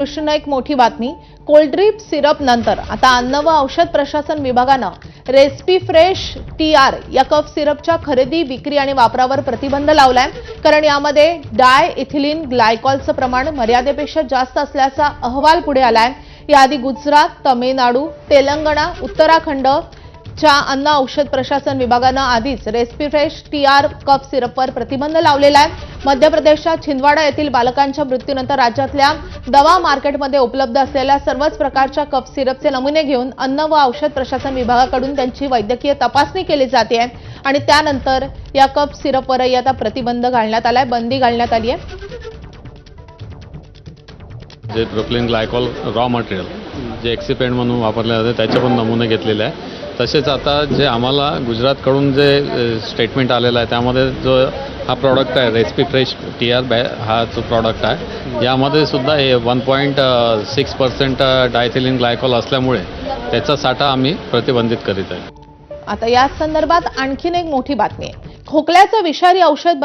कृष्ण एक मोठी बातमी कोल्ड ड्रिप सिरप नंतर आता अन्न व औषध प्रशासन विभागानं रेस्पी फ्रेश टीआर या कफ सिरपच्या खरेदी विक्री आणि वापरावर प्रतिबंध लावलाय। कारण यामध्ये डाय इथिलीन ग्लायकॉलचं प्रमाण मर्यादेपेक्षा जास्त असल्याचा अहवाल पुढे आलाय। याआधी गुजरात, तामिळनाडू, तेलंगणा, उत्तराखंड च्या अन्न औषध प्रशासन विभागानं आधीच रेस्पी फ्रेश टीआर कफ सिरपवर प्रतिबंध लावलेला आहे। मध्य प्रदेशच्या छिंदवाडा येथील बालकांच्या मृत्यूनंतर राज्यातल्या दवा मार्केटमध्ये उपलब्ध असलेल्या सर्वच प्रकारच्या कफ सिरपचे नमुने घेऊन अन्न व औषध प्रशासन विभागाकडून त्यांची वैद्यकीय तपासणी केली जाते आणि त्यानंतर या कफ सिरपवरही आता प्रतिबंध घालण्यात आलाय, बंदी घालण्यात आली आहे। जे प्रोपिलीन ग्लायकॉल रॉ मटेरियल जे एक्सिपेंट म्हणून वापरले जाते त्याचे पण नमुने घेतलेले आहे। तसेच आता जे आम्हाला गुजरातकडून जे स्टेटमेंट आलेलं आहे त्यामध्ये जो हा प्रॉडक्ट आहे रेस्पी फ्रेश टीआर हा जो प्रॉडक्ट आहे यामध्ये सुद्धा 1.6% डायथिलीन ग्लायकॉल असल्यामुळे त्याचा साठा आम्ही प्रतिबंधित करीत आहे। आता या संदर्भात आणखीन एक मोठी बातमी आहे। खोकल्याचं विषारी औषध